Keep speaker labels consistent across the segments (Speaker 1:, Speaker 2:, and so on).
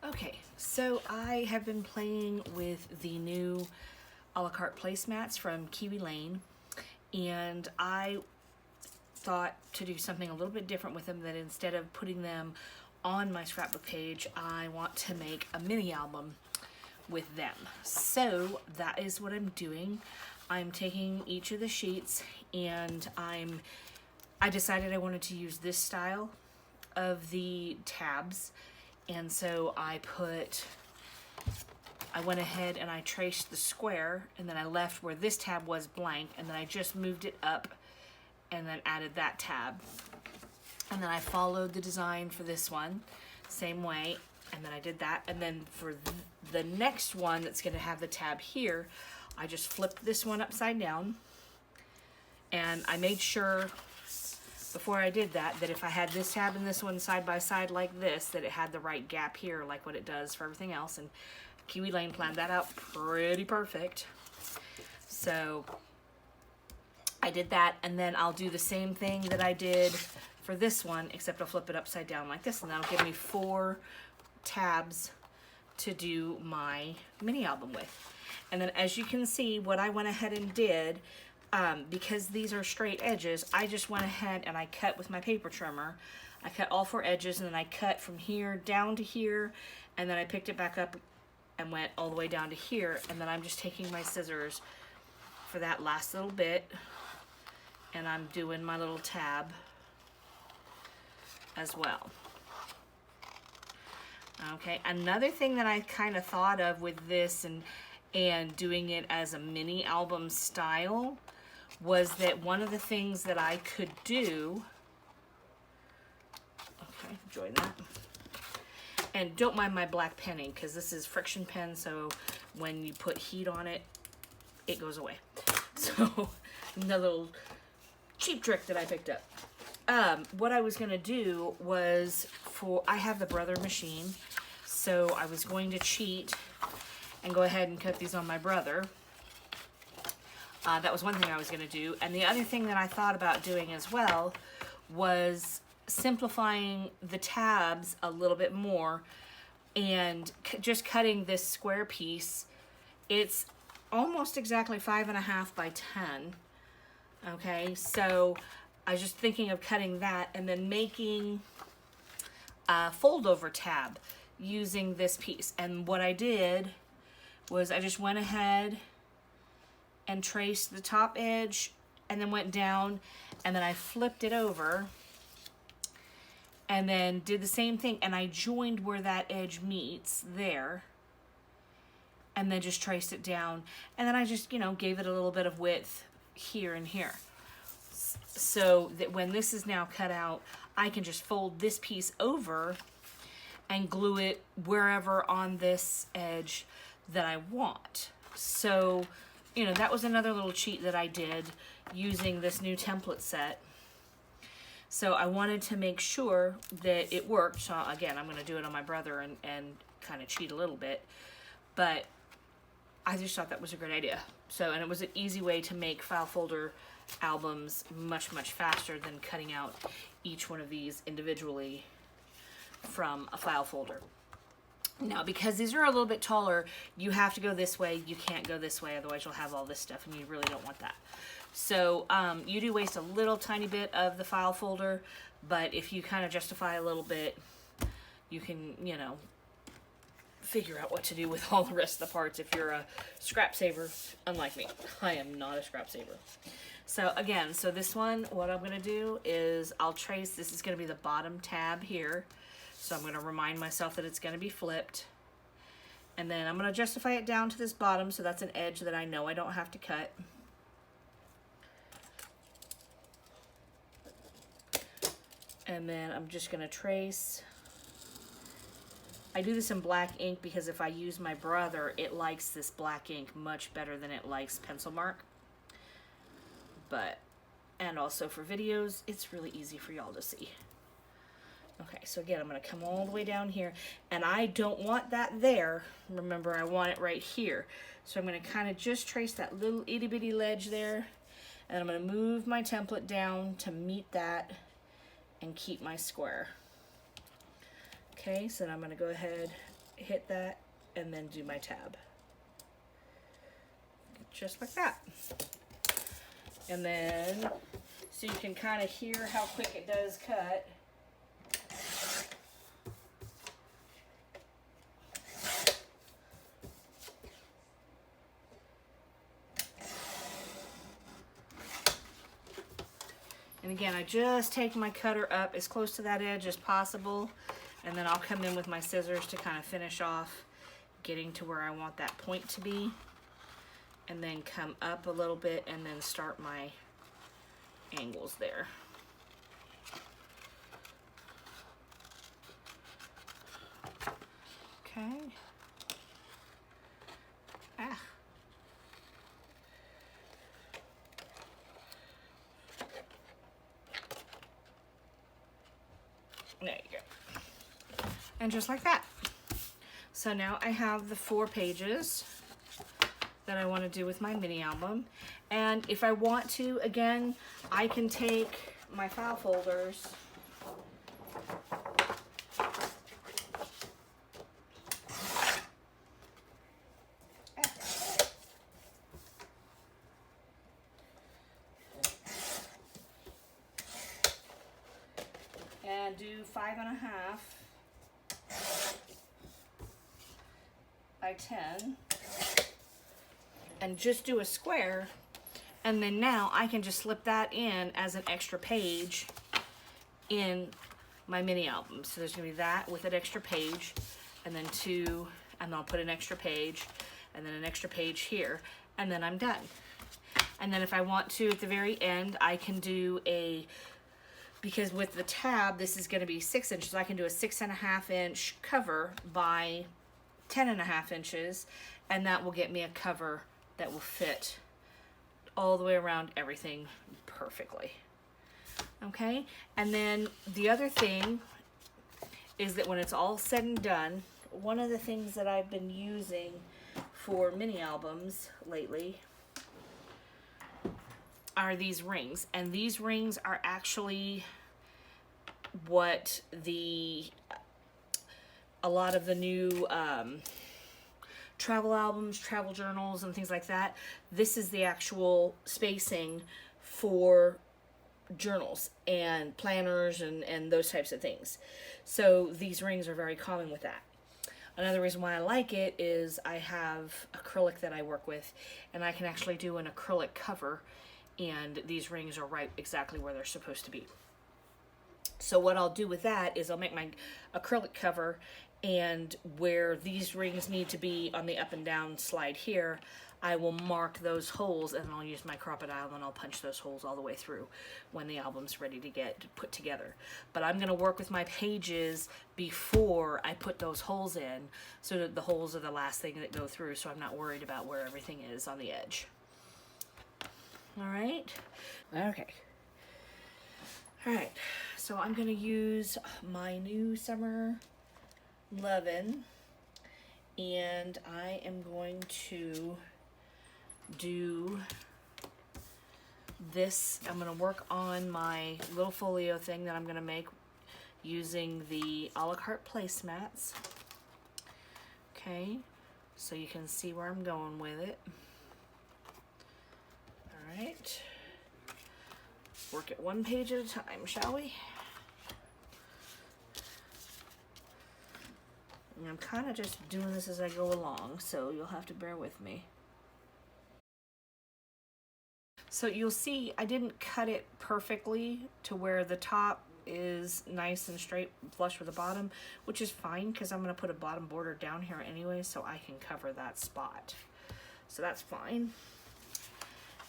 Speaker 1: Okay, so I have been playing with the new a la carte placemats from Kiwi Lane, and I thought to do something a little bit different with them, that instead of putting them on my scrapbook page, I want to make a mini album with them. So that is what I'm doing. I'm taking each of the sheets and I decided I wanted to use this style of the tabs, and so I went ahead and I traced the square, and then I left where this tab was blank, and then I just moved it up and then added that tab. And then I followed the design for this one, same way, and then I did that. And then for the next one that's gonna have the tab here, I just flipped this one upside down, and I made sure before I did that if I had this tab and this one side by side like this, that it had the right gap here like what it does for everything else. And Kiwi Lane planned that out pretty perfect. So I did that, and then I'll do the same thing that I did for this one, except I'll flip it upside down like this, and that'll give me 4 tabs to do my mini album with. And then as you can see, what I went ahead and did, because these are straight edges, I just went ahead and I cut with my paper trimmer. I cut all 4 edges, and then I cut from here down to here, and then I picked it back up and went all the way down to here. And then I'm just taking my scissors for that last little bit, and I'm doing my little tab as well. Okay, another thing that I kind of thought of with this and doing it as a mini album style was that one of the things that I could do, okay, join that, and don't mind my black penning because this is friction pen, so when you put heat on it, it goes away. So another little cheap trick that I picked up. What I was gonna do was, I have the Brother machine, so I was going to cheat and go ahead and cut these on my Brother. That was one thing I was gonna do. And the other thing that I thought about doing as well was simplifying the tabs a little bit more and just cutting this square piece. It's almost exactly 5.5 by 10. Okay, so I was just thinking of cutting that and then making a fold over tab using this piece. And what I did was I just went ahead and traced the top edge and then went down, and then I flipped it over and then did the same thing, and I joined where that edge meets there, and then just traced it down, and then I just, gave it a little bit of width here and here, so that when this is now cut out, I can just fold this piece over and glue it wherever on this edge that I want. So, that was another little cheat that I did using this new template set. So I wanted to make sure that it worked. So again, I'm going to do it on my Brother and kind of cheat a little bit, but I just thought that was a great idea. So, and it was an easy way to make file folder albums much, much faster than cutting out each one of these individually from a file folder. Now, because these are a little bit taller, you have to go this way. You can't go this way, otherwise you'll have all this stuff, and you really don't want that. So you do waste a little tiny bit of the file folder, but if you kind of justify a little bit, you can, figure out what to do with all the rest of the parts if you're a scrap saver, unlike me. I am not a scrap saver. So again, so this one, what I'm gonna do is I'll trace, this is gonna be the bottom tab here. So I'm gonna remind myself that it's gonna be flipped. And then I'm gonna justify it down to this bottom, so that's an edge that I know I don't have to cut. And then I'm just gonna trace. I do this in black ink because if I use my Brother, it likes this black ink much better than it likes pencil mark. And also for videos, it's really easy for y'all to see. Okay, so again, I'm gonna come all the way down here, and I don't want that there. Remember, I want it right here. So I'm gonna kind of just trace that little itty bitty ledge there, and I'm gonna move my template down to meet that and keep my square. Okay, so then I'm gonna go ahead hit that, and then do my tab. Just like that. And then, so you can kind of hear how quick it does cut. And again, I just take my cutter up as close to that edge as possible, and then I'll come in with my scissors to kind of finish off getting to where I want that point to be, and then come up a little bit and then start my angles there. Okay. Ah. There you go. And just like that. So now I have the 4 pages that I want to do with my mini album. And if I want to, again, I can take my file folders and do 5.5 by 10 and just do a square, and then now I can just slip that in as an extra page in my mini album. So there's gonna be that with an extra page, and then 2, and I'll put an extra page, and then an extra page here, and then I'm done. And then if I want to at the very end, I can do a, because with the tab this is going to be 6 inches, I can do a 6.5 inch cover by 10.5 inches, and that will get me a cover that will fit all the way around everything perfectly. Okay, and then the other thing is that when it's all said and done, one of the things that I've been using for mini albums lately are these rings, and these rings are actually what a lot of the new travel albums, travel journals, and things like that, this is the actual spacing for journals and planners and those types of things. So these rings are very common with that. Another reason why I like it is I have acrylic that I work with, and I can actually do an acrylic cover, and these rings are right exactly where they're supposed to be. So what I'll do with that is I'll make my acrylic cover, and where these rings need to be on the up and down slide here, I will mark those holes, and I'll use my crocodile and I'll punch those holes all the way through when the album's ready to get put together. But I'm going to work with my pages before I put those holes in, so that the holes are the last thing that go through, so I'm not worried about where everything is on the edge. All right. Okay. All right. So I'm going to use my new Summer Lovin', and I am going to do this. I'm going to work on my little folio thing that I'm going to make using the a la carte placemats. Okay. So you can see where I'm going with it. Right. Work it 1 page at a time, shall we? And I'm kind of just doing this as I go along, so you'll have to bear with me. So you'll see I didn't cut it perfectly to where the top is nice and straight flush with the bottom, which is fine because I'm going to put a bottom border down here anyway, so I can cover that spot. So that's fine.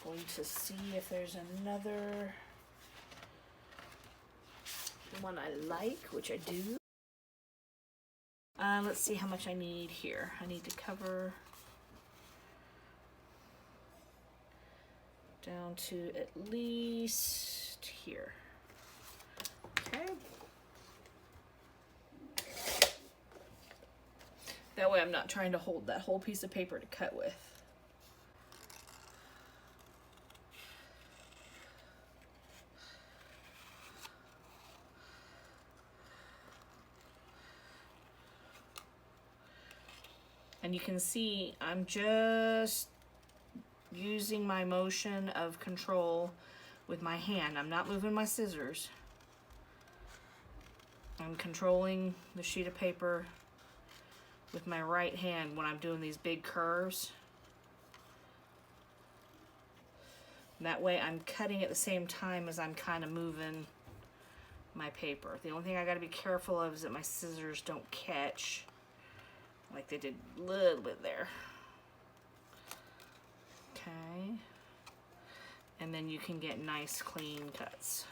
Speaker 1: Going to see if there's another one I like, which I do. Let's see how much I need here. I need to cover down to at least here. Okay. That way I'm not trying to hold that whole piece of paper to cut with. And you can see I'm just using my motion of control with my hand. I'm not moving my scissors. I'm controlling the sheet of paper with my right hand when I'm doing these big curves. That way I'm cutting at the same time as I'm kind of moving my paper. The only thing I got to be careful of is that my scissors don't catch like they did a little bit there. Okay. And then you can get nice clean cuts.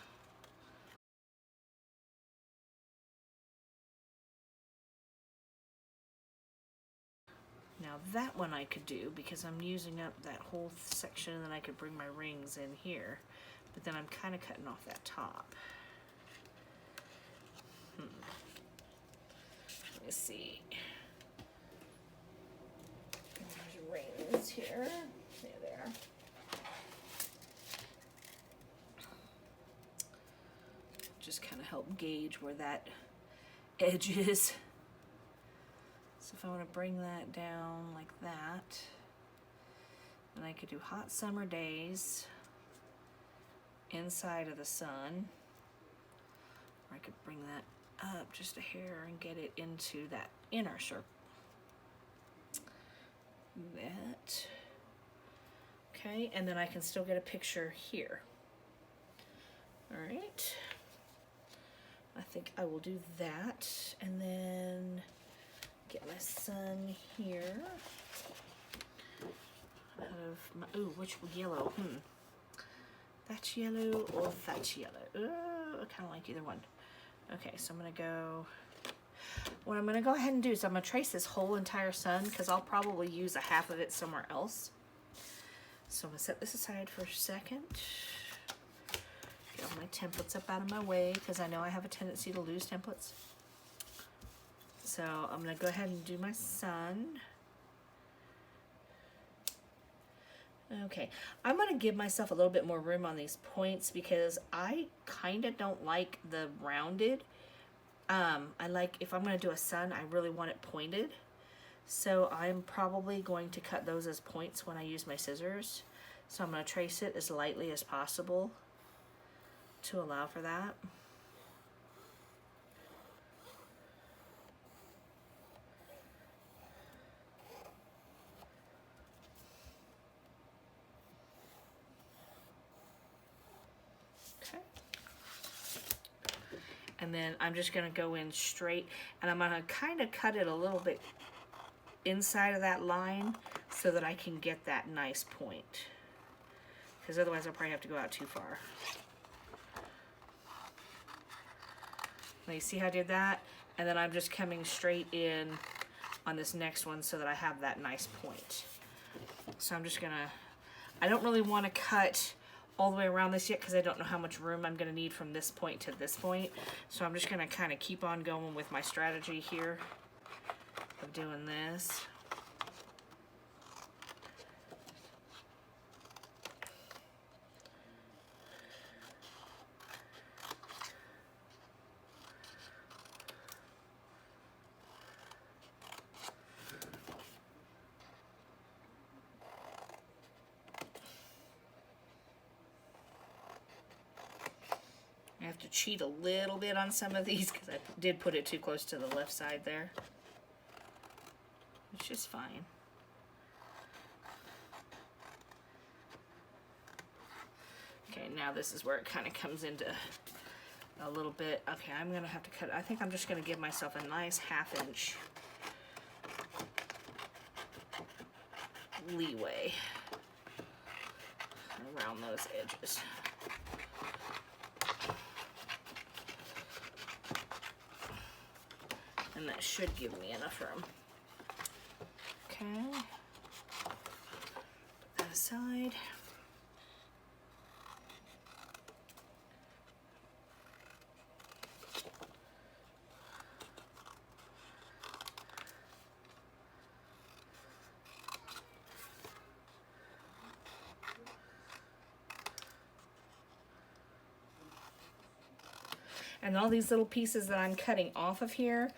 Speaker 1: Now that one I could do because I'm using up that whole section, and then I could bring my rings in here. But then I'm kind of cutting off that top. Let me see. There's rings here. There they are. Just kind of help gauge where that edge is. So if I want to bring that down like that, then I could do hot summer days inside of the sun. Or I could bring that up just a hair and get it into that inner circle. That. Okay, and then I can still get a picture here. All right. I think I will do that, and then get my sun here. Out of my, ooh, which yellow? That's yellow or that's yellow? I kind of like either one. Okay, so I'm gonna go. What I'm gonna go ahead and do is I'm gonna trace this whole entire sun because I'll probably use a half of it somewhere else. So I'm gonna set this aside for a second. Get all my templates up out of my way because I know I have a tendency to lose templates. So I'm gonna go ahead and do my sun. Okay, I'm gonna give myself a little bit more room on these points because I kind of don't like the rounded. I like, if I'm gonna do a sun, I really want it pointed. So I'm probably going to cut those as points when I use my scissors. So I'm gonna trace it as lightly as possible to allow for that. Okay. And then I'm just gonna go in straight, and I'm gonna kind of cut it a little bit inside of that line so that I can get that nice point. Because otherwise I'll probably have to go out too far. Now you see how I did that? And then I'm just coming straight in on this next one so that I have that nice point. So I'm just gonna, I don't really want to cut all the way around this yet because I don't know how much room I'm gonna need from this point to this point. So I'm just gonna kind of keep on going with my strategy here of doing this. I have to cheat a little bit on some of these because I did put it too close to the left side there, which is fine. Okay, now this is where it kind of comes into a little bit. Okay, I'm gonna have to cut. I think I'm just gonna give myself a nice 1/2 inch leeway around those edges. And that should give me enough room. Okay. Put that aside. And all these little pieces that I'm cutting off of here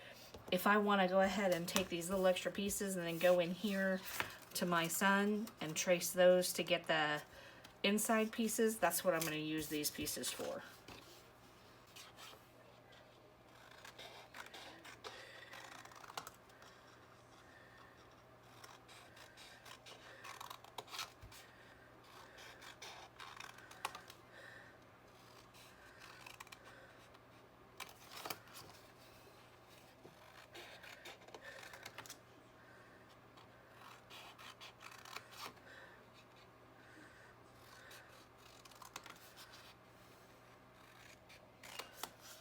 Speaker 1: if I want to go ahead and take these little extra pieces and then go in here to my sun and trace those to get the inside pieces, that's what I'm going to use these pieces for.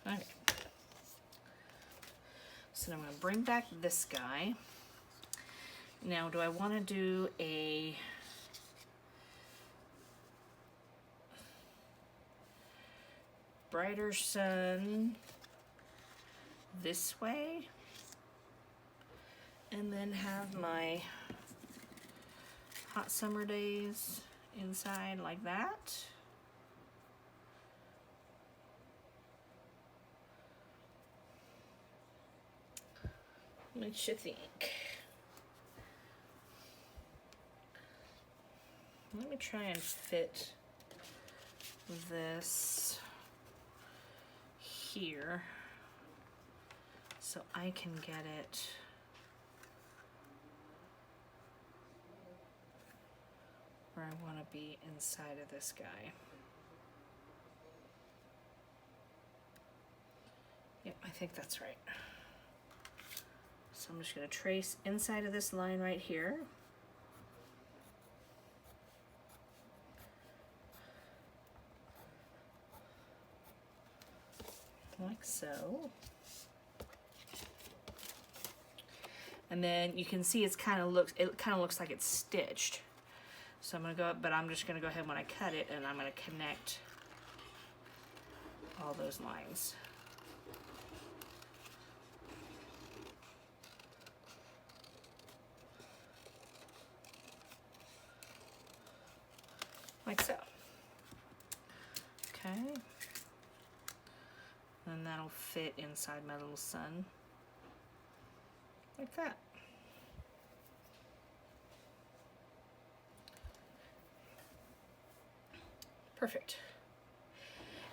Speaker 1: Okay. So now I'm going to bring back this guy. Now, do I want to do a brighter sun this way? And then have my hot summer days inside like that? What you think? Let me try and fit this here so I can get it where I want to be inside of this guy. Yep, I think that's right. So I'm just going to trace inside of this line right here. Like so. And then you can see it kind of looks like it's stitched. So I'm going to go up, but I'm just going to go ahead when I cut it and I'm going to connect all those lines. Like so. Okay. And that'll fit inside my little sun. Like that. Perfect.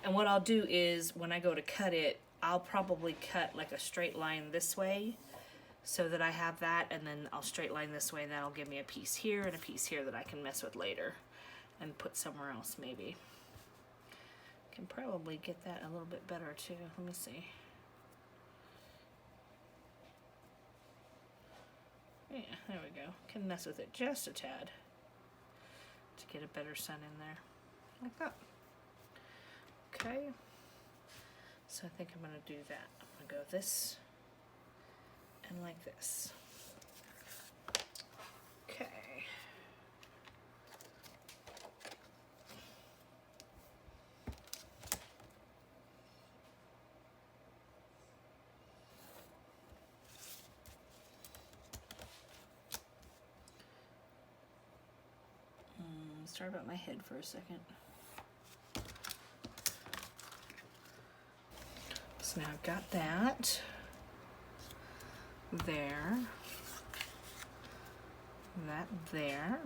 Speaker 1: And what I'll do is when I go to cut it, I'll probably cut like a straight line this way so that I have that, and then I'll straight line this way, and that'll give me a piece here and a piece here that I can mess with later and put somewhere else maybe. Can probably get that a little bit better too. Let me see. Yeah, there we go. Can mess with it just a tad to get a better sun in there. Like that. Okay. So I think I'm going to do that. I'm going to go this and like this. Okay. Start about my head for a second. So now I've got that there, that there,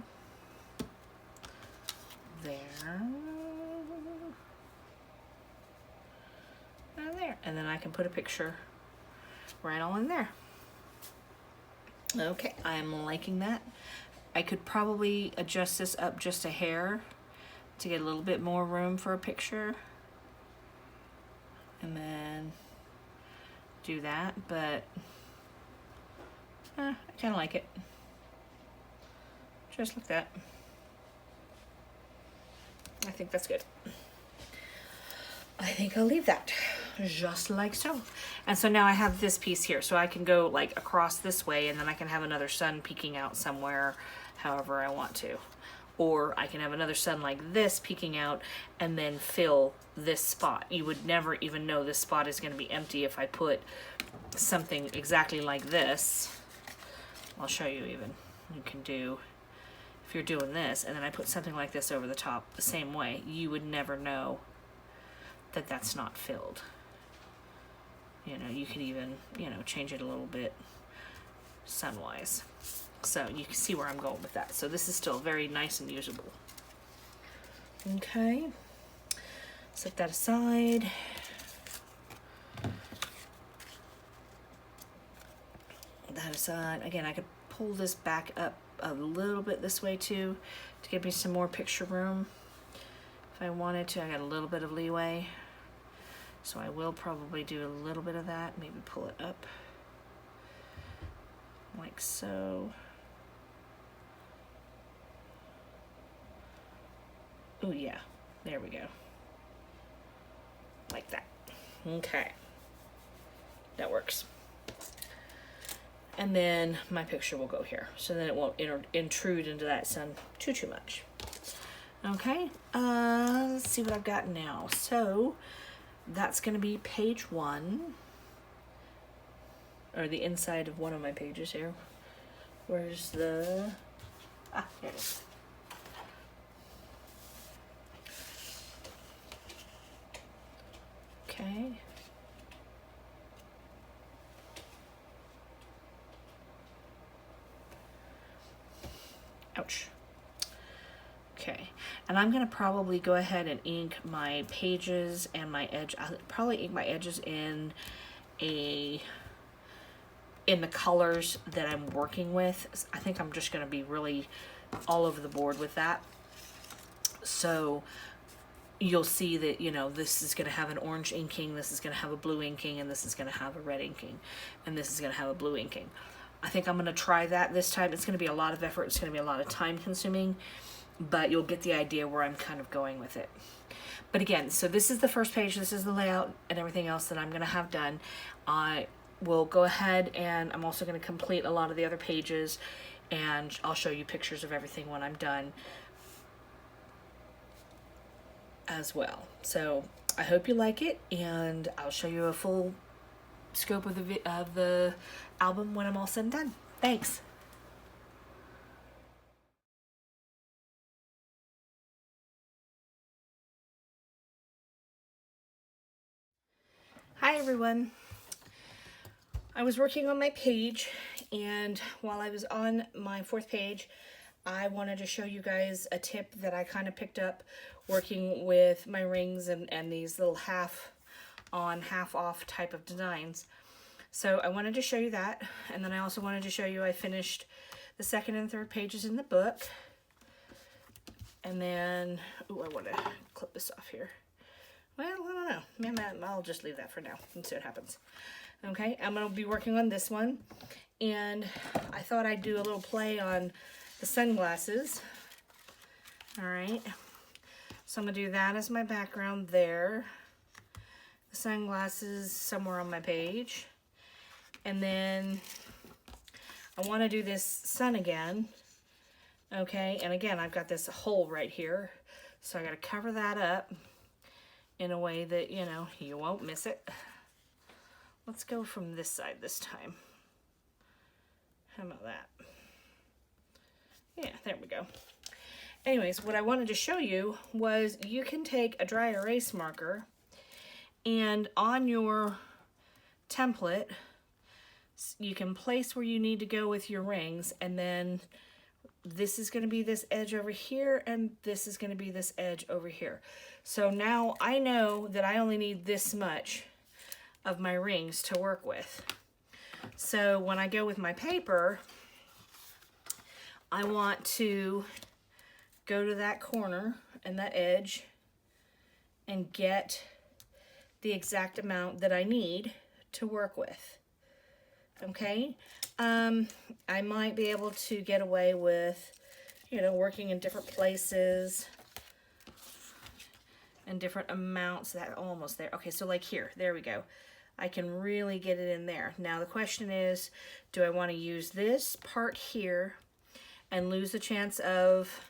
Speaker 1: and there. And then I can put a picture right all in there. Okay, I'm liking that. I could probably adjust this up just a hair to get a little bit more room for a picture. And then do that, but I kind of like it. Just like that. I think that's good. I think I'll leave that just like so. And so now I have this piece here, so I can go like across this way, and then I can have another sun peeking out somewhere however I want to. Or I can have another sun like this peeking out and then fill this spot. You would never even know this spot is going to be empty if I put something exactly like this. I'll show you even. You can do, if you're doing this, and then I put something like this over the top the same way, you would never know that that's not filled. You know, you could even, you know, change it a little bit sun-wise. So you can see where I'm going with that. So this is still very nice and usable. Okay, set that aside. That aside. Again, I could pull this back up a little bit this way too to give me some more picture room. If I wanted to, I got a little bit of leeway. So I will probably do a little bit of that, maybe pull it up like so. Oh yeah, there we go. Like that. Okay. That works. And then my picture will go here. So then it won't intrude into that sun too much. Okay, let's see what I've got now. So that's gonna be page 1. Or the inside of one of my pages here. Where's the, here it is. Okay. Ouch. Okay, and I'm gonna probably go ahead and ink my pages and my edge. I'll probably ink my edges in the colors that I'm working with. I think I'm just gonna be really all over the board with that. So you'll see that, you know, this is going to have an orange inking, this is going to have a blue inking, and this is going to have a red inking, and this is going to have a blue inking. I think I'm going to try that this time. It's going to be a lot of effort. It's going to be a lot of time consuming, but you'll get the idea where I'm kind of going with it. But again, so this is the first page. This is the layout and everything else that I'm going to have done. I will go ahead and I'm also going to complete a lot of the other pages, and I'll show you pictures of everything when I'm done as well. So I hope you like it, and I'll show you a full scope of the album when I'm all said and done. Thanks. Hi everyone. I was working on my page, and while I was on my 4th page, I wanted to show you guys a tip that I kind of picked up working with my rings and these little half on, half off type of designs. So I wanted to show you that, and then I also wanted to show you I finished the 2nd and 3rd pages in the book. And then, ooh, I want to clip this off here. Well, I don't know. Maybe I'll just leave that for now and see what happens. Okay, I'm going to be working on this one, and I thought I'd do a little play on the sunglasses. All right, so I'm going to do that as my background there. The sunglasses somewhere on my page. And then I want to do this sun again. Okay, and again, I've got this hole right here, so I got to cover that up in a way that, you know, you won't miss it. Let's go from this side this time. How about that? Yeah, there we go. Anyways, what I wanted to show you was you can take a dry erase marker, and on your template, you can place where you need to go with your rings, and then this is going to be this edge over here, and this is going to be this edge over here. So now I know that I only need this much of my rings to work with. So when I go with my paper, I want to go to that corner and that edge and get the exact amount that I need to work with. Okay, I might be able to get away with, you know, working in different places and different amounts. That almost there. Okay, so like here, there we go. I can really get it in there. Now the question is, do I want to use this part here and lose the chance of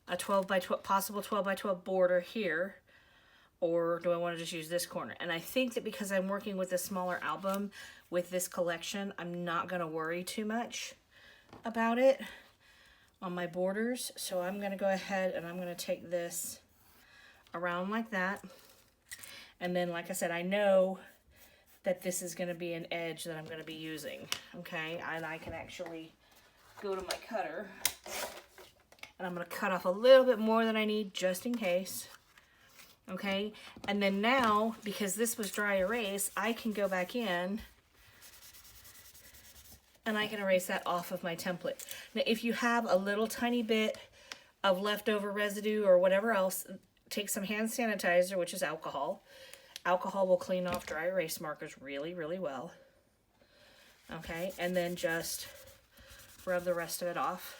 Speaker 1: a 12 by 12, possible 12 by 12 border here, or do I want to just use this corner? And I think that because I'm working with a smaller album with this collection, I'm not going to worry too much about it on my borders. So I'm going to go ahead and I'm going to take this around like that. And then, like I said, I know that this is going to be an edge that I'm going to be using. Okay, and I can actually go to my cutter and I'm going to cut off a little bit more than I need just in case. Okay, and then now, because this was dry erase, I can go back in and I can erase that off of my template. Now, if you have a little tiny bit of leftover residue or whatever else, take some hand sanitizer, which is alcohol. Alcohol will clean off dry erase markers really, really well. Okay, and then just rub the rest of it off.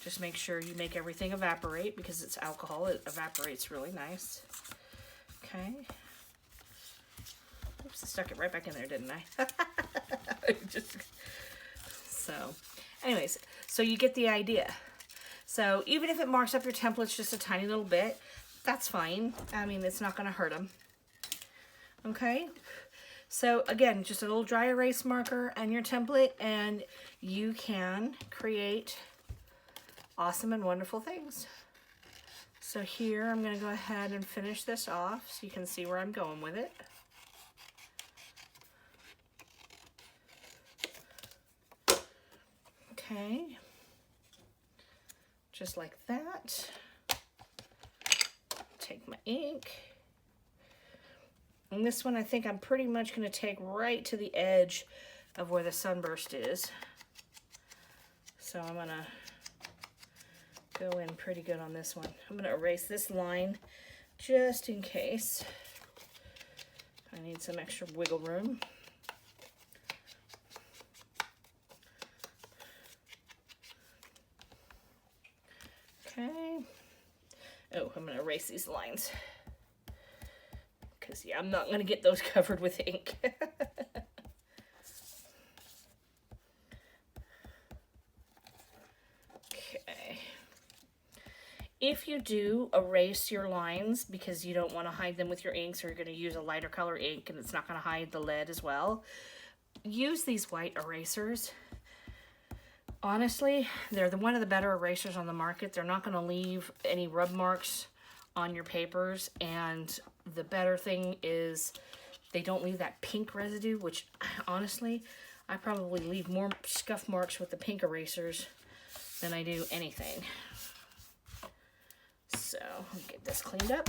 Speaker 1: Just make sure you make everything evaporate because it's alcohol. It evaporates really nice. Okay. Oops, I stuck it right back in there, didn't I? So, anyways, so you get the idea. So even if it marks up your templates just a tiny little bit, that's fine. I mean, it's not going to hurt them. Okay. So again, just a little dry erase marker and your template, and you can create awesome and wonderful things. So here I'm going to go ahead and finish this off so you can see where I'm going with it. Okay, just like that. Take my ink. And this one I think I'm pretty much going to take right to the edge of where the sunburst is. So I'm going to go in pretty good on this one. I'm going to erase this line just in case I need some extra wiggle room. Okay. Oh, I'm going to erase these lines because, yeah, I'm not going to get those covered with ink. Okay. If you do erase your lines because you don't want to hide them with your inks, or you're going to use a lighter color ink and it's not going to hide the lead as well, use these white erasers. Honestly, they're one of the better erasers on the market. They're not going to leave any rub marks on your papers, and the better thing is they don't leave that pink residue, which honestly, I probably leave more scuff marks with the pink erasers than I do anything. So, I'll get this cleaned up.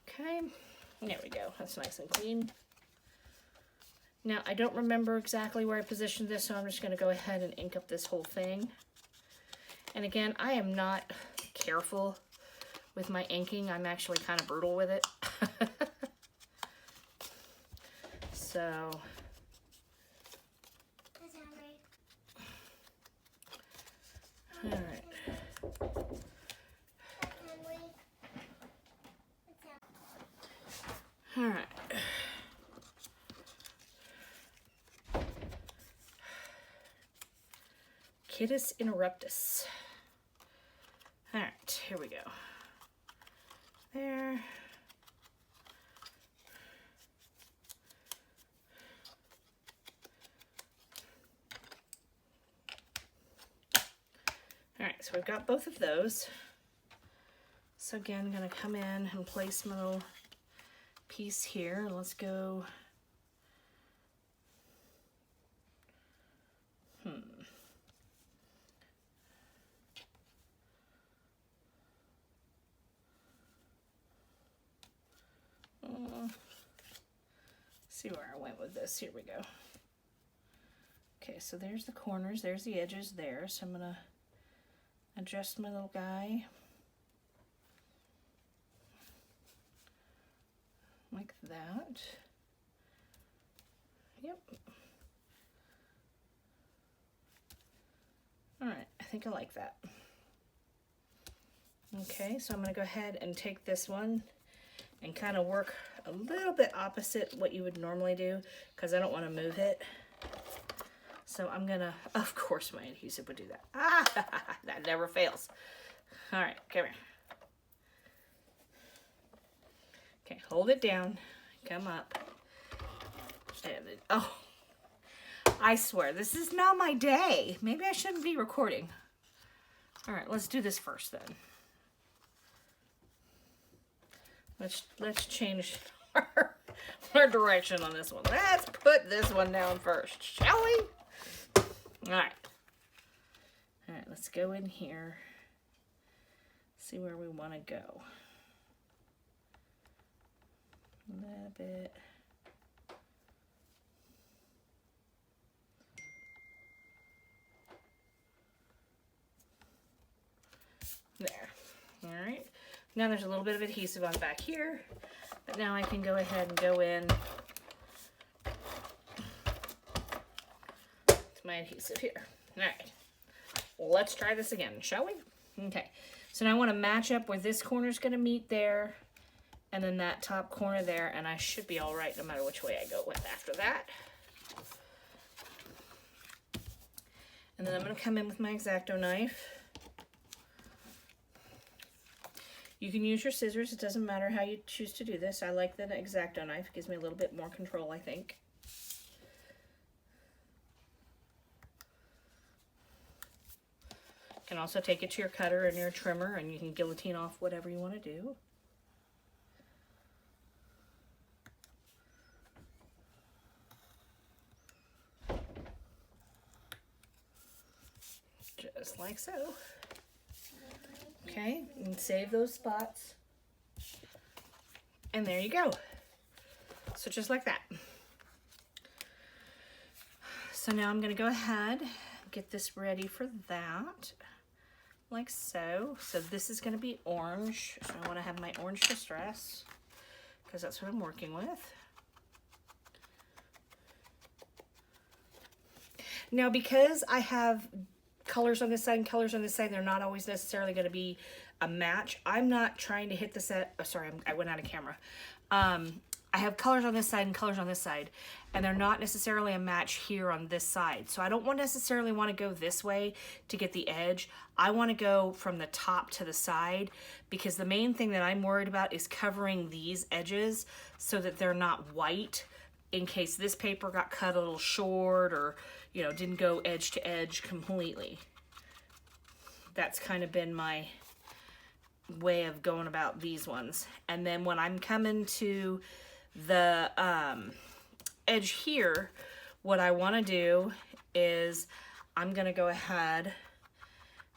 Speaker 1: Okay, there we go. That's nice and clean. Now, I don't remember exactly where I positioned this, so I'm just going to go ahead and ink up this whole thing. And again, I am not careful with my inking. I'm actually kind of brutal with it. So, all right. All right. Kittis interruptus. All right, here we go. There. All right, so we've got both of those. So again, I'm gonna come in and place my little piece here. Let's go. See where I went with this. Here we go. Okay, so there's the corners, there's the edges there. So I'm gonna adjust my little guy like that. Yep. All right, I think I like that. Okay, so I'm gonna go ahead and take this one and kind of work a little bit opposite what you would normally do because I don't want to move it. So I'm gonna, of course my adhesive would do that. Ah, that never fails. All right, come here. Okay, hold it down, come up. And then, oh, I swear, this is not my day. Maybe I shouldn't be recording. All right, let's do this first then. let's change our direction on this one. Let's put this one down first, shall we? All right, let's go in here, see where we want to go. A little bit. There. All right. Now there's a little bit of adhesive on back here, but now I can go ahead and go in to my adhesive here. All right. Let's try this again, shall we? Okay. So now I want to match up where this corner is going to meet there, and then that top corner there, and I should be all right no matter which way I go with after that. And then I'm going to come in with my X-Acto knife. You can use your scissors. It doesn't matter how you choose to do this. I like the X-Acto knife. It gives me a little bit more control, I think. You can also take it to your cutter and your trimmer, and you can guillotine off whatever you want to do. Just like so. Okay, and save those spots. And there you go. So just like that. So now I'm going to go ahead and get this ready for that. Like so. So this is going to be orange. So I want to have my orange distress because that's what I'm working with. Now because I have colors on this side and colors on this side, they're not always necessarily going to be a match. I'm not trying to hit the set. Oh, sorry, I went out of camera. I have colors on this side and colors on this side, and they're not necessarily a match here on this side. So I don't necessarily want to go this way to get the edge. I want to go from the top to the side because the main thing that I'm worried about is covering these edges so that they're not white in case this paper got cut a little short or, you know, didn't go edge to edge completely. That's kind of been my way of going about these ones. And then when I'm coming to the edge here, what I want to do is I'm going to go ahead,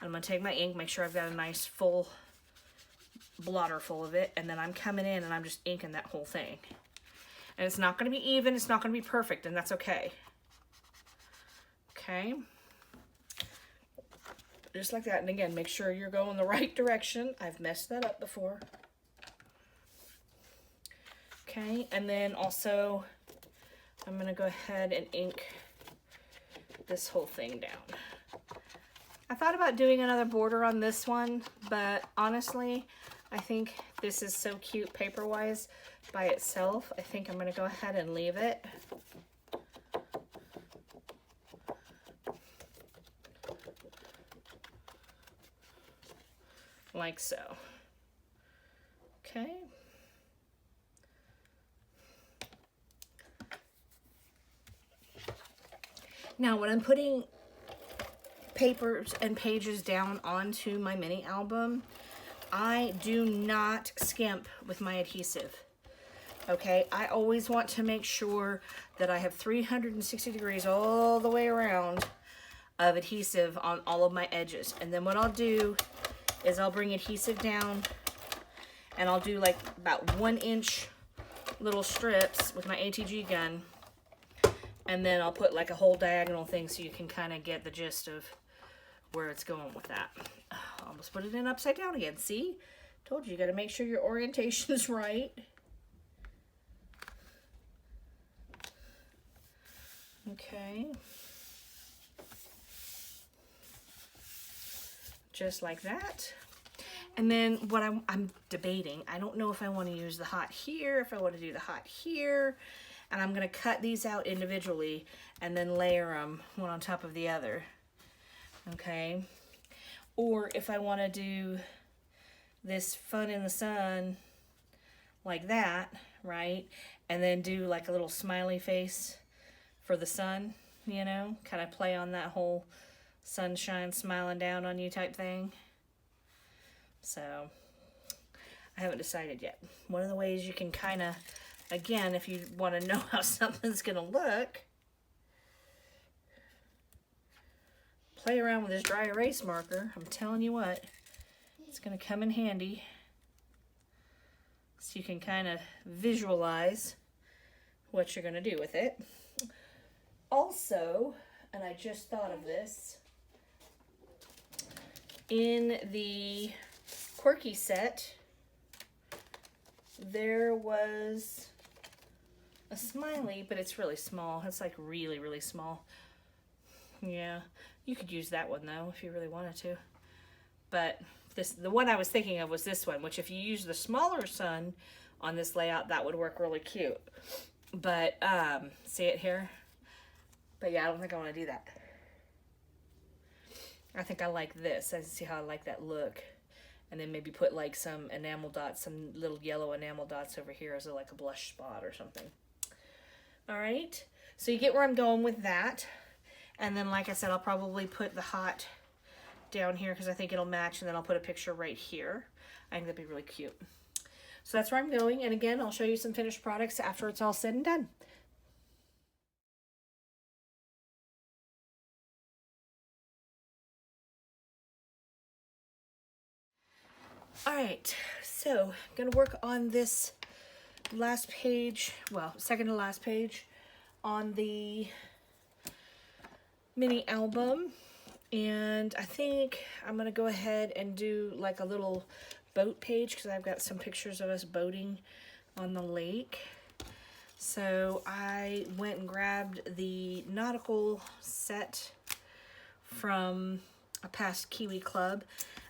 Speaker 1: I'm going to take my ink, make sure I've got a nice full blotter full of it, and then I'm coming in and I'm just inking that whole thing. And it's not going to be even, it's not going to be perfect, and that's okay. Okay. Just like that. And again, make sure you're going the right direction. I've messed that up before. Okay, and then also I'm going to go ahead and ink this whole thing down. I thought about doing another border on this one, but honestly, I think this is so cute paper-wise by itself. I think I'm going to go ahead and leave it. Like so. Okay. Now when I'm putting papers and pages down onto my mini album, I do not skimp with my adhesive. Okay, I always want to make sure that I have 360 degrees all the way around of adhesive on all of my edges. And then what I'll do is I'll bring adhesive down and I'll do like about 1 inch little strips with my ATG gun, and then I'll put like a whole diagonal thing so you can kind of get the gist of where it's going with that. Almost put it in upside down again. See? Told you, you got to make sure your orientation's right. Okay. Just like that. And then what I'm debating, I don't know if I want to use the hot here, if I want to do the hot here, and I'm going to cut these out individually and then layer them one on top of the other. Okay. Or if I want to do this fun in the sun like that, right? And then do like a little smiley face for the sun, you know, kind of play on that whole sunshine smiling down on you type thing. So I haven't decided yet. One of the ways you can kind of, again, if you want to know how something's going to look, play around with this dry erase marker. I'm telling you what, it's going to come in handy. So you can kind of visualize what you're going to do with it. Also, and I just thought of this, in the Quirky set, there was a smiley, but it's really small. It's like really, really small. Yeah, you could use that one though if you really wanted to. But the one I was thinking of was this one, which if you use the smaller sun on this layout, that would work really cute. But see it here? But yeah, I don't think I want to do that. I think I like this. I see how I like that look. And then maybe put like some enamel dots, some little yellow enamel dots over here as like a blush spot or something. All right, so you get where I'm going with that. And then, like I said, I'll probably put the hot down here because I think it'll match, and then I'll put a picture right here. I think that'd be really cute. So that's where I'm going. And again, I'll show you some finished products after it's all said and done. All right, so I'm gonna work on this last page, well, second to last page on the mini album. And I think I'm gonna go ahead and do like a little boat page because I've got some pictures of us boating on the lake. So I went and grabbed the nautical set from a past Kiwi club,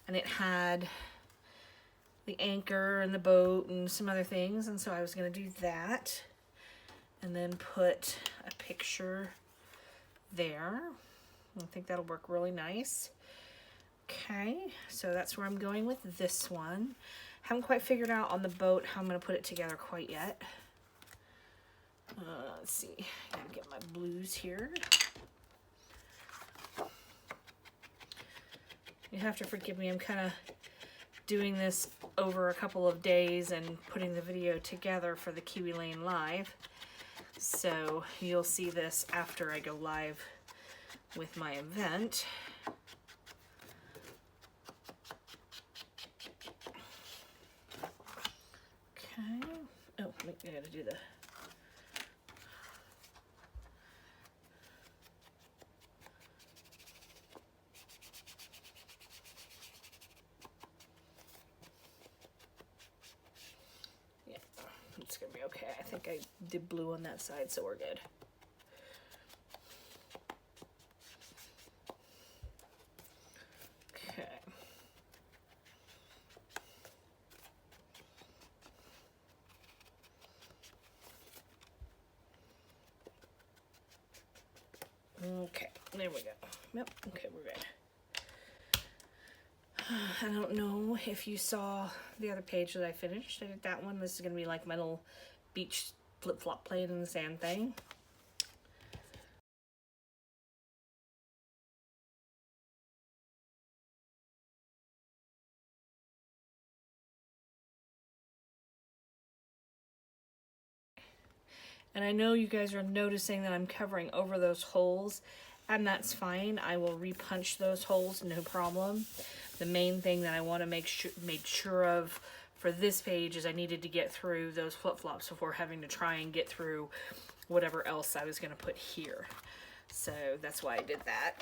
Speaker 1: and it had the anchor and the boat and some other things, and so I was going to do that and then put a picture there. I think that'll work really nice. Okay, so that's where I'm going with this one. Haven't quite figured out on the boat how I'm going to put it together quite yet. Let's see, gotta get my blues here. You have to forgive me, I'm kind of doing this over a couple of days and putting the video together for the Kiwi Lane live. So you'll see this after I go live with my event. Okay. Oh, I gotta do the... It's gonna be okay. I think I did blue on that side, so we're good. Okay. Okay, there we go. Yep, okay, we're good. I don't know if you saw the other page that I finished. I did that one. This is going to be like my little beach flip-flop playing in the sand thing. And I know you guys are noticing that I'm covering over those holes, and that's fine. I will repunch those holes, no problem. The main thing that I want to make sure of for this page is I needed to get through those flip-flops before having to try and get through whatever else I was going to put here. So that's why I did that.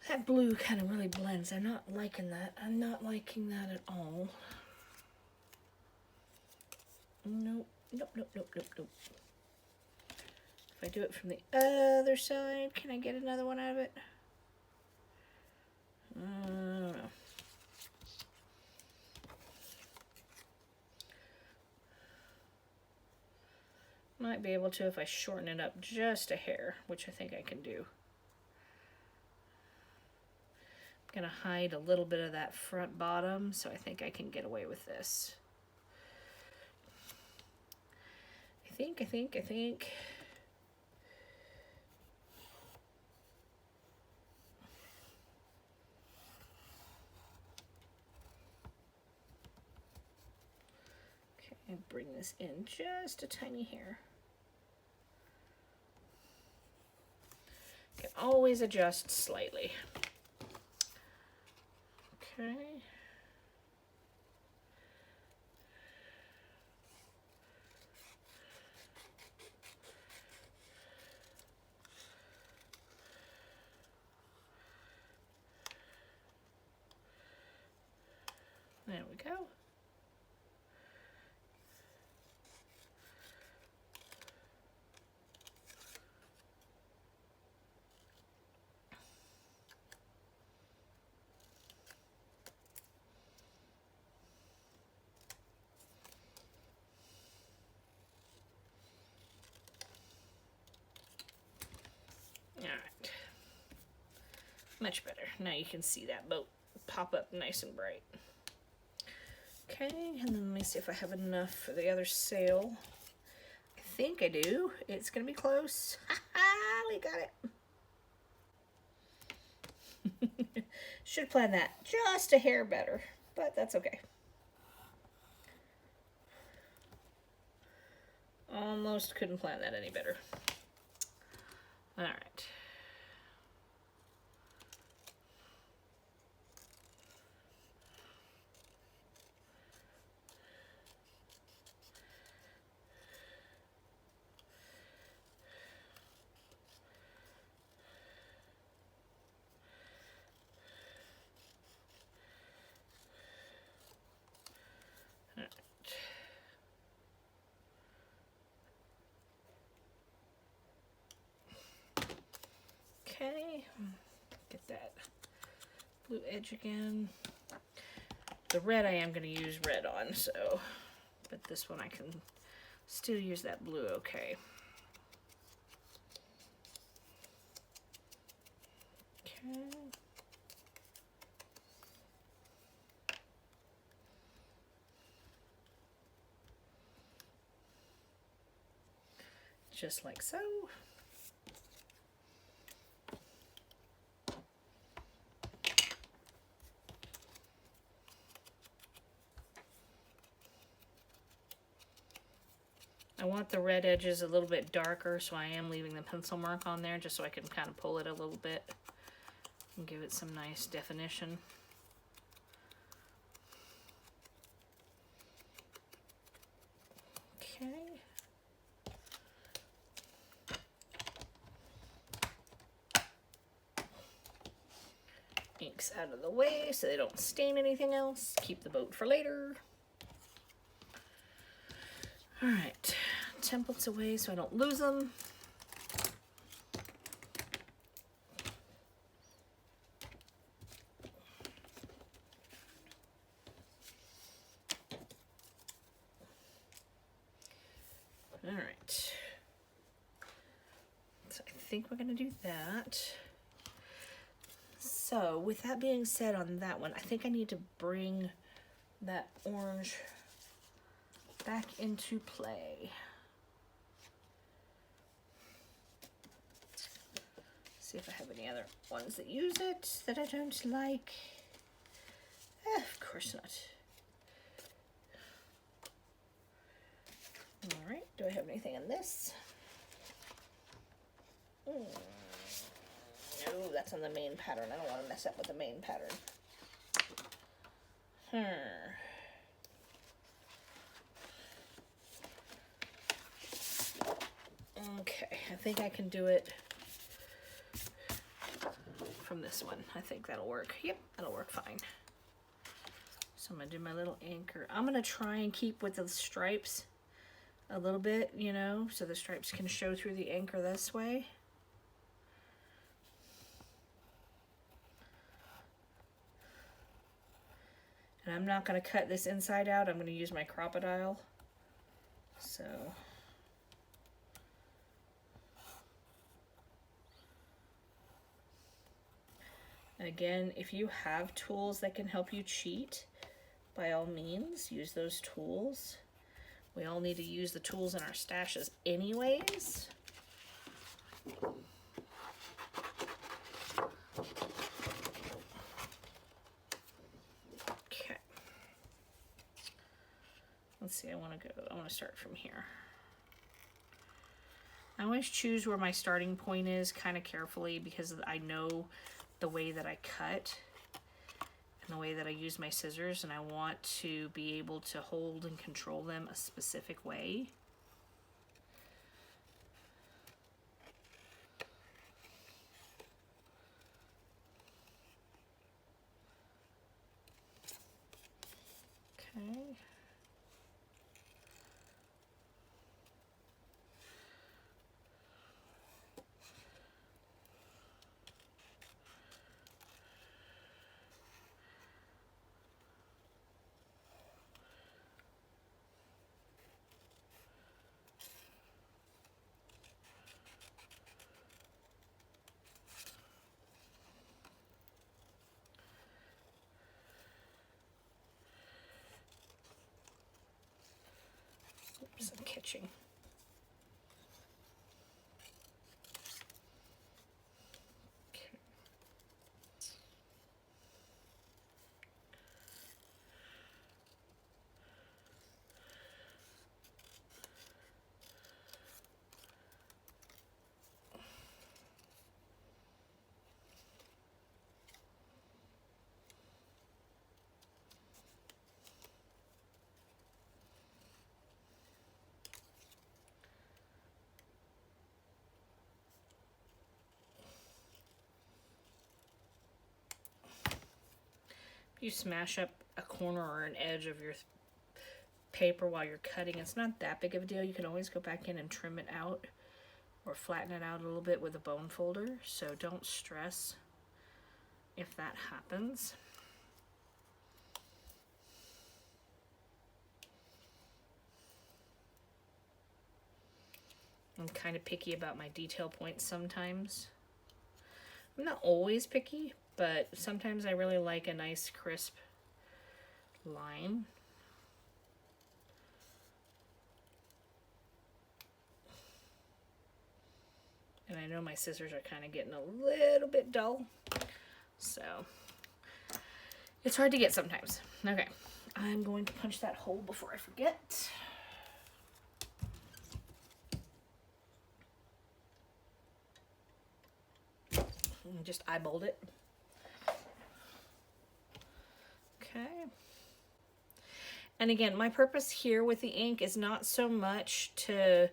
Speaker 1: That blue kind of really blends. I'm not liking that. I'm not liking that at all. Nope, nope, nope, nope, nope, nope. If I do it from the other side, can I get another one out of it? I don't know. Might be able to if I shorten it up just a hair, which I think I can do. I'm gonna hide a little bit of that front bottom, so I think I can get away with this. I think. Okay, bring this in just a tiny hair. Can always adjust slightly. Okay. There we go. Much better. Now you can see that boat pop up nice and bright. Okay, and then let me see if I have enough for the other sail. I think I do. It's gonna be close. We got it. Should have planned that just a hair better, but that's okay. Almost couldn't plan that any better. All right. Okay, get that blue edge again. The red I am going to use red on, so, but this one I can still use that blue okay. Okay. Just like so. I want the red edges a little bit darker, so I am leaving the pencil mark on there just so I can kind of pull it a little bit and give it some nice definition. Okay. Inks out of the way so they don't stain anything else. Keep the boat for later. All right, templates away so I don't lose them. All right, so I think we're gonna do that. So with that being said on that one, I think I need to bring that orange back into play. See if I have any other ones that use it that I don't like. Of course not. All right, do I have anything in this? No, that's on the main pattern. I don't want to mess up with the main pattern. Okay, I think I can do it from this one. I think that'll work. Yep, that'll work fine. So I'm gonna do my little anchor. I'm gonna try and keep with the stripes a little bit, you know, so the stripes can show through the anchor this way. And I'm not going to cut this inside out. I'm going to use my crocodile. So again, if you have tools that can help you cheat, by all means, use those tools. We all need to use the tools in our stashes anyways. Let's see, I want to start from here. I always choose where my starting point is kind of carefully because I know the way that I cut and the way that I use my scissors, and I want to be able to hold and control them a specific way. Okay. Oops, I'm catching. You smash up a corner or an edge of your paper while you're cutting, it's not that big of a deal. You can always go back in and trim it out or flatten it out a little bit with a bone folder, so don't stress if that happens. I'm kind of picky about my detail points sometimes. I'm not always picky, but sometimes I really like a nice crisp line. And I know my scissors are kind of getting a little bit dull, so it's hard to get sometimes. Okay, I'm going to punch that hole before I forget. And just eyeballed it. Okay. And again, my purpose here with the ink is not so much to,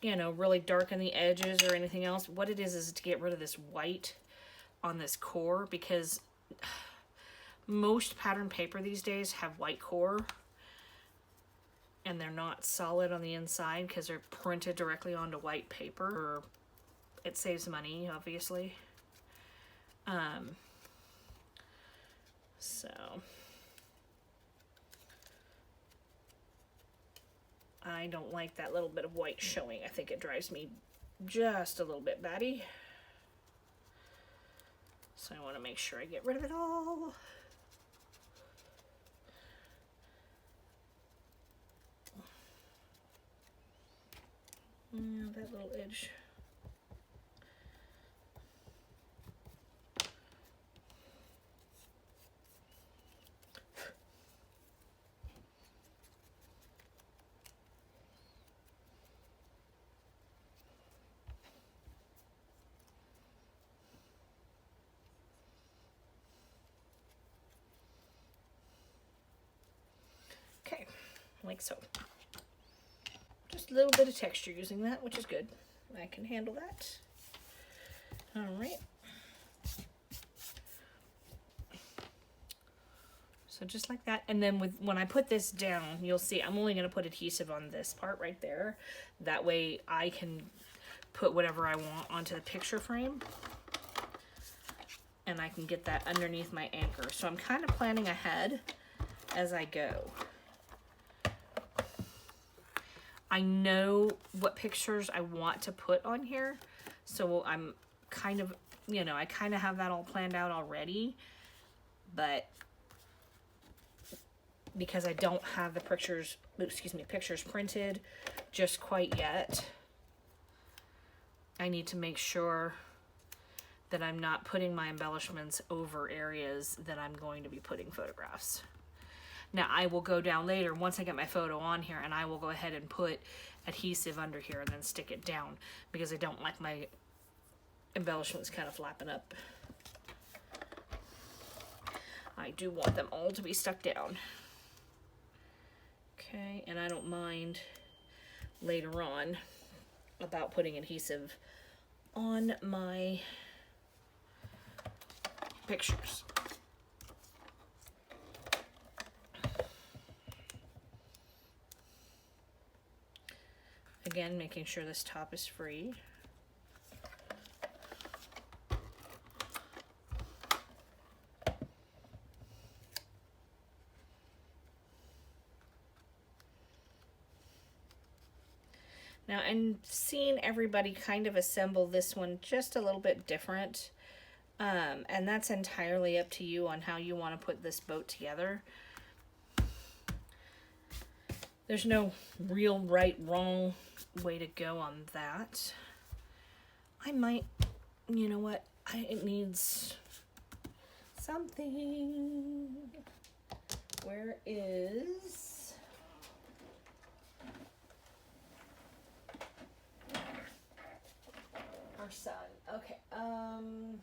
Speaker 1: you know, really darken the edges or anything else. What it is to get rid of this white on this core, because most pattern paper these days have white core and they're not solid on the inside because they're printed directly onto white paper. It saves money, obviously. So I don't like that little bit of white showing. I think it drives me just a little bit batty. So I want to make sure I get rid of it all. Yeah, that little edge. Okay, like so. Just a little bit of texture using that, which is good. I can handle that. All right. So just like that. And then when I put this down, you'll see I'm only going to put adhesive on this part right there. That way I can put whatever I want onto the picture frame. And I can get that underneath my anchor. So I'm kind of planning ahead as I go. I know what pictures I want to put on here. So I'm kind of, you know, I kind of have that all planned out already. But because I don't have the pictures printed just quite yet, I need to make sure that I'm not putting my embellishments over areas that I'm going to be putting photographs. Now I will go down later once I get my photo on here, and I will go ahead and put adhesive under here and then stick it down, because I don't like my embellishments kind of flapping up. I do want them all to be stuck down. Okay, and I don't mind later on about putting adhesive on my pictures. Again, making sure this top is free. Now, I'm seeing everybody kind of assemble this one just a little bit different. And that's entirely up to you on how you want to put this boat together. There's no real right, wrong way to go on that. I might, you know what, it needs something. Where is... our sun? Okay, I'm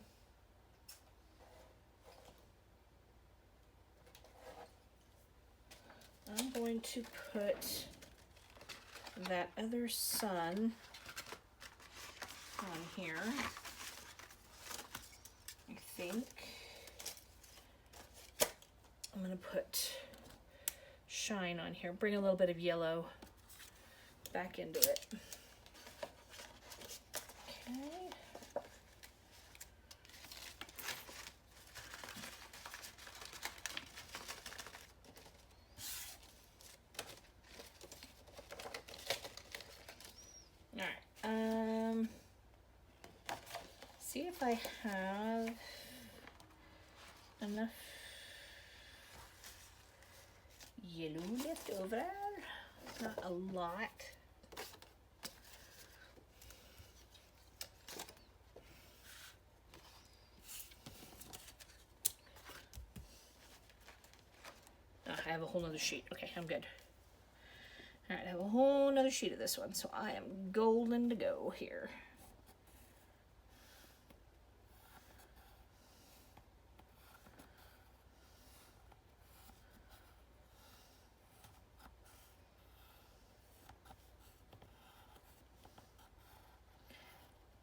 Speaker 1: going to put that other sun on here, I think. I'm going to put shine on here, bring a little bit of yellow back into it. Okay. See if I have enough yellow left over. Not a lot. I have a whole nother sheet. Okay, I'm good. All right, I have a whole nother sheet of this one, so I am golden to go here.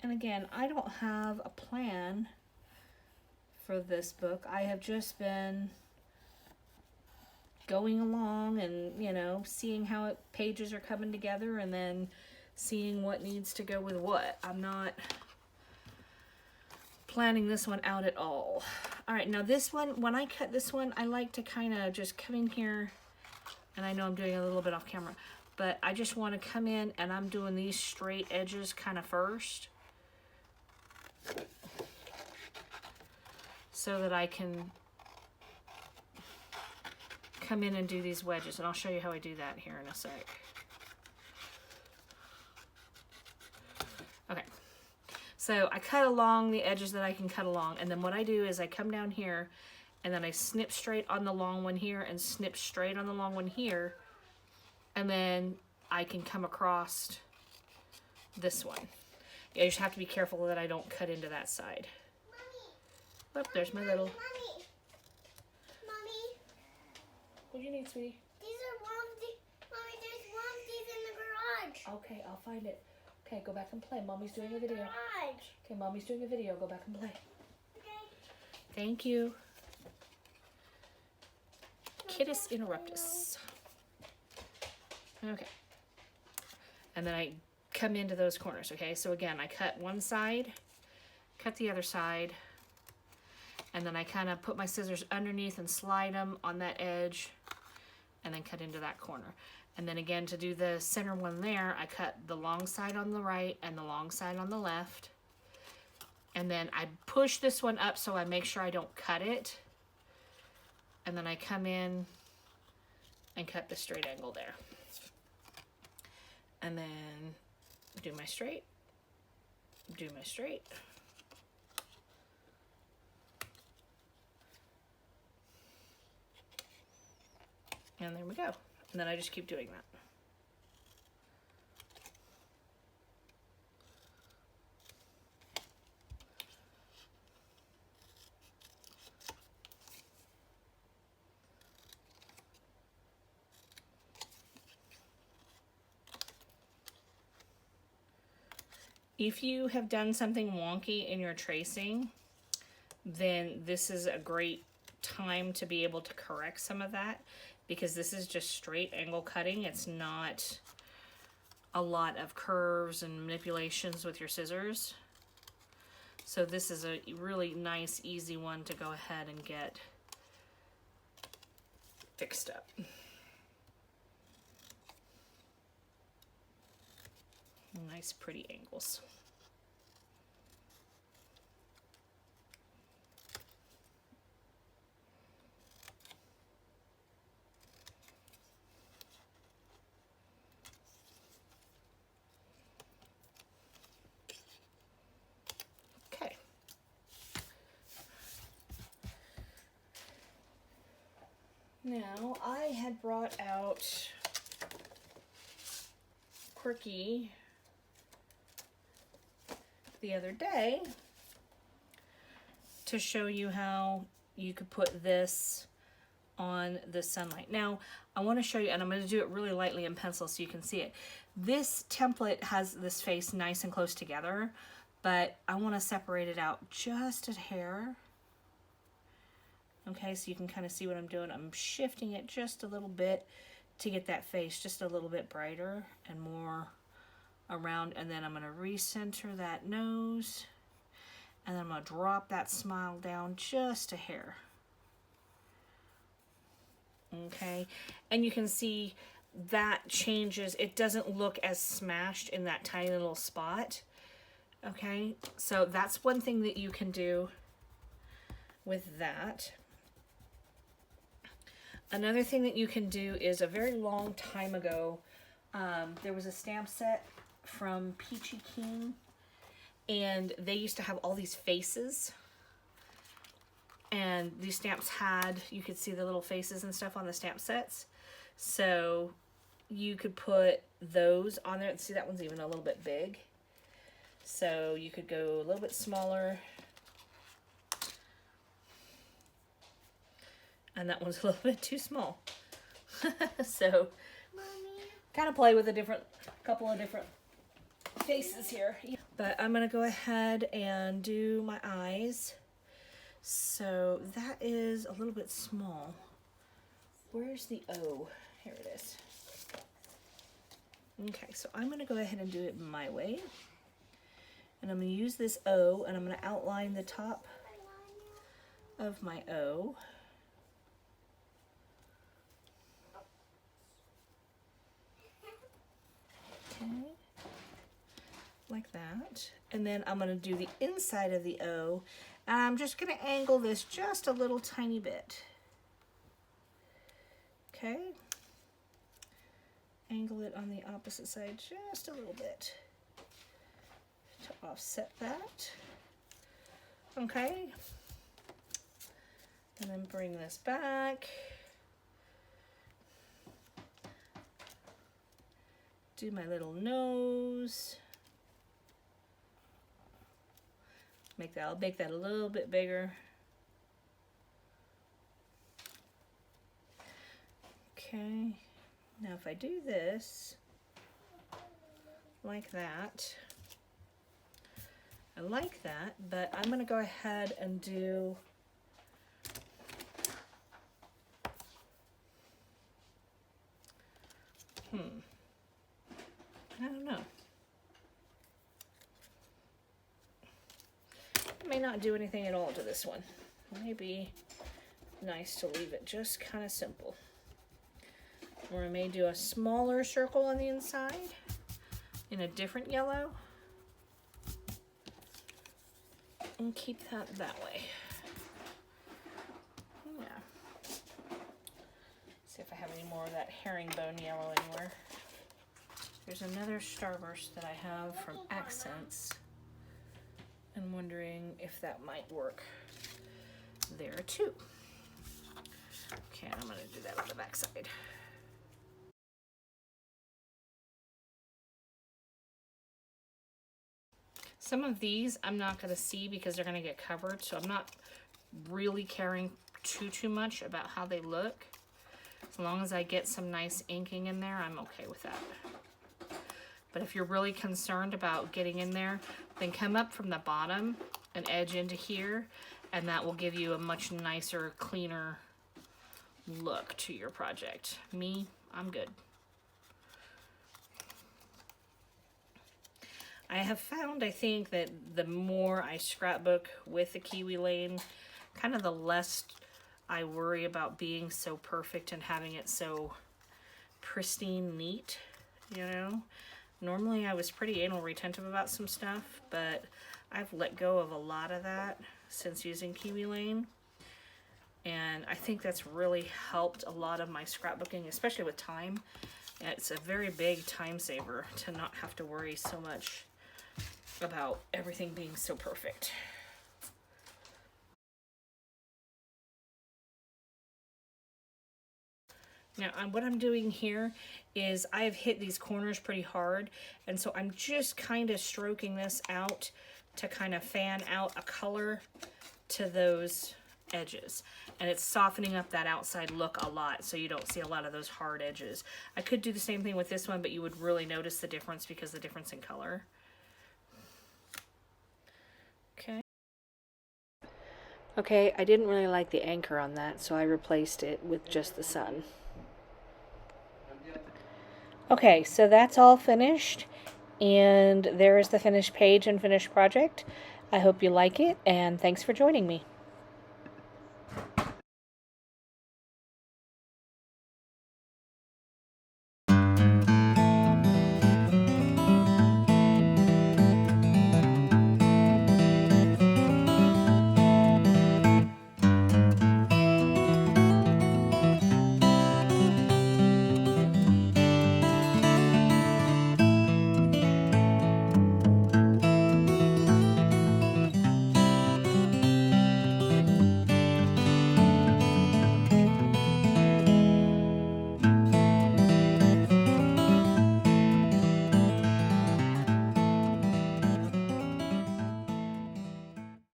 Speaker 1: And again, I don't have a plan for this book. I have just been going along and, you know, seeing how pages are coming together and then seeing what needs to go with what. I'm not planning this one out at all. All right, now this one, when I cut this one, I like to kind of just come in here, and I know I'm doing a little bit off camera, but I just want to come in and I'm doing these straight edges kind of first, so that I can come in and do these wedges, and I'll show you how I do that here in a sec. Okay, so I cut along the edges that I can cut along, and then what I do is I come down here and then I snip straight on the long one here and snip straight on the long one here, and then I can come across this one. You just have to be careful that I don't cut into that side. Mommy. Oh, there's my little... What do you need, sweetie?
Speaker 2: These are Mommy, there's Womsies in the garage.
Speaker 1: Okay, I'll find it. Okay, go back and play. Mommy's doing a video.
Speaker 2: Garage.
Speaker 1: Okay, Mommy's doing a video. Go back and play.
Speaker 2: Okay.
Speaker 1: Thank you. Kittis interruptus. Okay. And then I come into those corners, okay? So again, I cut one side, cut the other side, and then I kind of put my scissors underneath and slide them on that edge, and then cut into that corner. And then again, to do the center one there, I cut the long side on the right and the long side on the left. And then I push this one up so I make sure I don't cut it. And then I come in and cut the straight angle there. And then do my straight, do my straight. And there we go. And then I just keep doing that. If you have done something wonky in your tracing, then this is a great time to be able to correct some of that, because this is just straight angle cutting. It's not a lot of curves and manipulations with your scissors. So this is a really nice, easy one to go ahead and get fixed up. Nice, pretty angles. Okay. Now, I had brought out Quirky the other day to show you how you could put this on the sunlight. Now, I want to show you, and I'm going to do it really lightly in pencil so you can see it. This template has this face nice and close together, but I want to separate it out just a hair. Okay, so you can kind of see what I'm doing. I'm shifting it just a little bit to get that face just a little bit brighter and more around, and then I'm going to recenter that nose, and then I'm going to drop that smile down just a hair. Okay, and you can see that changes. It doesn't look as smashed in that tiny little spot. Okay, so that's one thing that you can do with that. Another thing that you can do is, a very long time ago, there was a stamp set from Peachy Keen, and they used to have all these faces, and these stamps had, you could see the little faces and stuff on the stamp sets, so you could put those on there. See, that one's even a little bit big, so you could go a little bit smaller, and that one's a little bit too small. So kind of play with a couple of different faces here. But I'm gonna go ahead and do my eyes. So that is a little bit small. Where's the O? Here it is. Okay, so I'm gonna go ahead and do it my way. And I'm gonna use this O, and I'm gonna outline the top of my O. Okay, like that. And then I'm going to do the inside of the O, and I'm just going to angle this just a little tiny bit. Okay, angle it on the opposite side just a little bit to offset that. Okay, and then bring this back. Do my little nose. I'll make that a little bit bigger. Okay, now if I do this like that, I like that, but I'm gonna go ahead and do I don't know. It may not do anything at all to this one. It may be nice to leave it just kind of simple. Or I may do a smaller circle on the inside in a different yellow and keep that way. Yeah. See if I have any more of that herringbone yellow anywhere. There's another starburst that I have from Accents. I'm wondering if that might work there too. Okay, I'm going to do that on the back side. Some of these I'm not going to see because they're going to get covered, so I'm not really caring too much about how they look. As long as I get some nice inking in there, I'm okay with that. But if you're really concerned about getting in there, then come up from the bottom and edge into here, and that will give you a much nicer, cleaner look to your project. Me, I'm good. I have found, I think, that the more I scrapbook with the Kiwi Lane, kind of the less I worry about being so perfect and having it so pristine neat, you know? Normally I was pretty anal retentive about some stuff, but I've let go of a lot of that since using Kiwi Lane. And I think that's really helped a lot of my scrapbooking, especially with time. It's a very big time saver to not have to worry so much about everything being so perfect. Now, what I'm doing here is I've hit these corners pretty hard, and so I'm just kind of stroking this out to kind of fan out a color to those edges. And it's softening up that outside look a lot, so you don't see a lot of those hard edges. I could do the same thing with this one, but you would really notice the difference because of the difference in color. Okay, I didn't really like the anchor on that, so I replaced it with just the sun. Okay, so that's all finished, and there is the finished page and finished project. I hope you like it, and thanks for joining me.